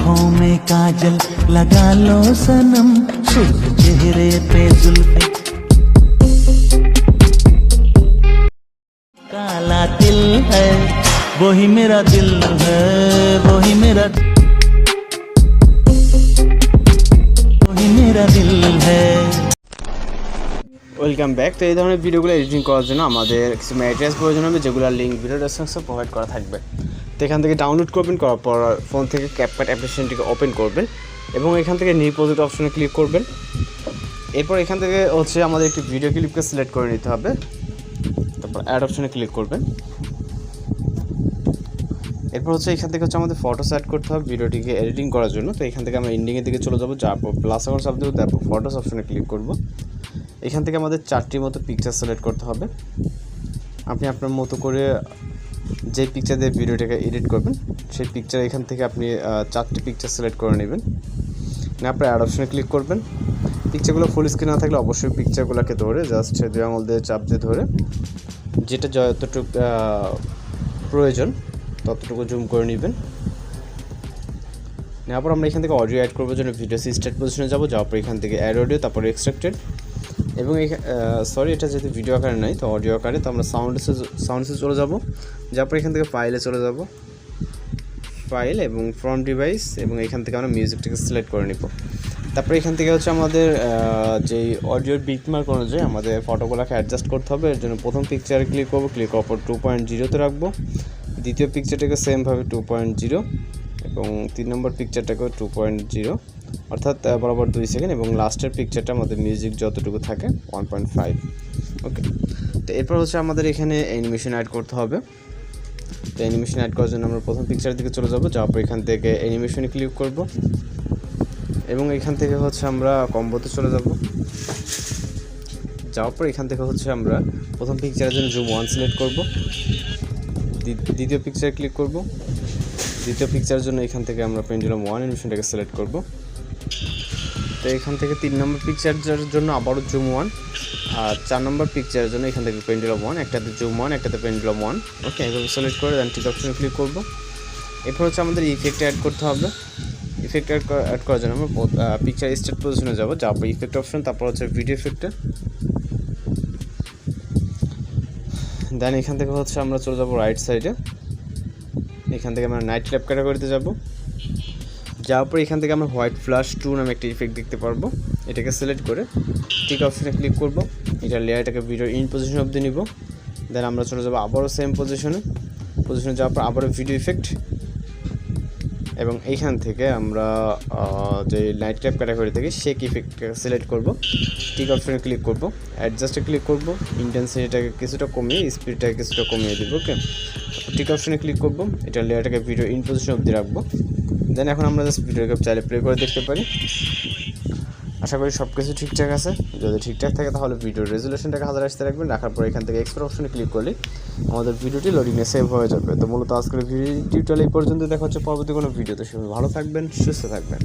आंखों में काजल लगा लो सनम, सुर्ख चेहरे पे जुल्फे, काला दिल है वही मेरा दिल है, वही मेरा दिल है। Welcome back. তো এই ধরনের ভিডিওগুলো এডিটিং করার জন্য আমাদের কিছু ম্যাটেরিয়ালস প্রয়োজন হবে, যেগুলোর লিঙ্ক ভিডিও ডেসক্রিপশনে প্রোভাইড করা থাকবে। তো এখান থেকে ডাউনলোড করবেন, করার পর ফোন থেকে ক্যাপকাট অ্যাপ্লিকেশনটিকে ওপেন করবেন এবং এখান থেকে নিউ প্রজেক্ট অপশনে ক্লিক করবেন। এরপর এখান থেকে আমাদের একটি ভিডিও ক্লিপকে সিলেক্ট করে নিতে হবে, তারপর অ্যাড অপশনে ক্লিক করবেন। এরপর এখান থেকে আমাদের ফটোস অ্যাড করতে হবে ভিডিওটিকে এডিটিং করার জন্য। তো এখান থেকে আমরা এন্ডিংয়ের দিকে চলে যাবো, যারপর প্লাস আইকন চাপ দেবো, তারপর ফটোস অপশনে ক্লিক করব। এখান থেকে আমাদের 4টির মতো পিকচার সিলেক্ট করতে হবে। আপনি আপনার মতো করে যে পিকচার দিয়ে ভিডিওটাকে এডিট করবেন সেই পিকচার এখান থেকে আপনি 4টি পিকচার সিলেক্ট করে নেবেন। আপনার অ্যাড অপশনে ক্লিক করবেন। পিকচারগুলো ফুল স্ক্রিন না থাকলে অবশ্যই পিকচারগুলোকে ধরে জাস্ট 2 আঙুল দিয়ে চাপ দিয়ে ধরে যেটা যতটুকু প্রয়োজন ততটুকু জুম করে নেবেন। নেওয়ার পর আমরা এখান থেকে অডিও অ্যাড করবো জন্য ভিডিও স্টার্ট পজিশনে যাবো, যাওয়ার পর এখান থেকে অ্যাড অডিও, তারপরে এক্সট্রাক্টেড এবং এটা যেহেতু ভিডিও আকারে নাই তো অডিও আকারে, তো আমরা সাউন্ডসে চলে যাব। যাওয়ার পর এখান থেকে ফাইলে চলে যাব, ফাইল এবং ফ্রম ডিভাইস, এবং এখান থেকে আমরা মিউজিকটাকে সিলেক্ট করে নিব। তারপরে এখান থেকে আমাদের যেই অডিওর বিটমার্ক অনুযায়ী আমাদের ফটোগুলোকে অ্যাডজাস্ট করতে হবে। এর জন্য প্রথম পিকচারে ক্লিক করবো, ক্লিক করার পর 2.0-তে রাখবো। দ্বিতীয় পিকচারটাকে সেমভাবে 2.0 এবং 3 নম্বর পিকচারটাকেও 2.0, অর্থাৎ বরাবর 2 সেকেন্ড, এবং লাস্টের পিকচারটা আমাদের মিউজিক যতটুকু থাকে 1.5। ওকে, তো এরপর আমাদের এখানে অ্যানিমেশন অ্যাড করতে হবে। তো অ্যানিমেশন অ্যাড করার জন্য আমরা প্রথম পিকচারের দিকে চলে যাবো, যাওয়ার পর এখান থেকে অ্যানিমেশনে ক্লিক করব এবং এখান থেকে আমরা কম্বোতে চলে যাব। যাওয়ার পর এখান থেকে আমরা প্রথম পিকচারের জন্য জুম 1 সিলেক্ট করব, দ্বিতীয় পিকচারে ক্লিক করব, দ্বিতীয় পিকচারের জন্য এখান থেকে আমরা পেন্ডুলাম 1 অ্যানিমেশনটাকে সিলেক্ট করব। তো এখান থেকে 3 নম্বর পিকচারের জন্য আবারও জুম 1, আর 4 নম্বর পিকচারের জন্য এখান থেকে পেন্ডুলাম 1, একটাতে জুম 1 একটাতে পেন্ডুলাম 1। ওকে, এইভাবে সিলেক্ট করে দেন ঠিক অপশনে ক্লিক করব। এরপর আমাদের ইফেক্ট অ্যাড করতে হবে। ইফেক্ট অ্যাড করার জন্য আমরা পিকচার স্টার্ট পজিশনে যাব, যারপর ইফেক্ট অপশন, তারপর ভিডিও ইফেক্টে, দেন এখান থেকে আমরা চলে যাব রাইট সাইডে। এখান থেকে আমরা নাইট ল্যাব ক্যাটাগরিতে যাব, যাওয়ার পর এখান থেকে আমরা হোয়াইট ফ্ল্যাশ 2 নামে একটি ইফেক্ট দেখতে পারবো। এটাকে সিলেক্ট করে টিক অপশনে ক্লিক করব, এটা লেয়ারটাকে ভিডিও ইন পজিশন অবধি নিব। দেন আমরা চলে যাব আবারও সেম পজিশনে যাওয়ার পর আবারও ভিডিও ইফেক্ট, এবং এইখান থেকে আমরা যে নাইট ক্যাপ ক্যাটাগরি থেকে শেক ইফেক্টটাকে সিলেক্ট করব, টিক অপশনে ক্লিক করব, অ্যাডজাস্টে ক্লিক করব, ইন্টেন্সিটিটাকে কিছুটা কমিয়ে স্পিডটাকে কিছুটা কমিয়ে দিব। ওকে, টিক অপশনে ক্লিক করব, এটা লেয়ারটাকে ভিডিও ইন পজিশন অবধি রাখবো। দেন এখন আমরা জাস্ট ভিডিওকে চাইলে প্লে করে দেখতে পারি। আশা করি সব কিছু ঠিকঠাক আছে। যদি ঠিকঠাক থাকে তাহলে ভিডিওর রেজুলেশনটাকে 1000 আসতে রাখবেন। রাখার পর এখান থেকে এক্সপোর্ট অপশনে ক্লিক করলে আমাদের ভিডিওটি লোডিংয়ে সেভ হয়ে যাবে। তো মূলত আজকের ভিডিওটা এই পর্যন্ত, দেখা হচ্ছে পরবর্তী কোনো ভিডিওতে। সবাই ভালো থাকবেন, সুস্থ থাকবেন।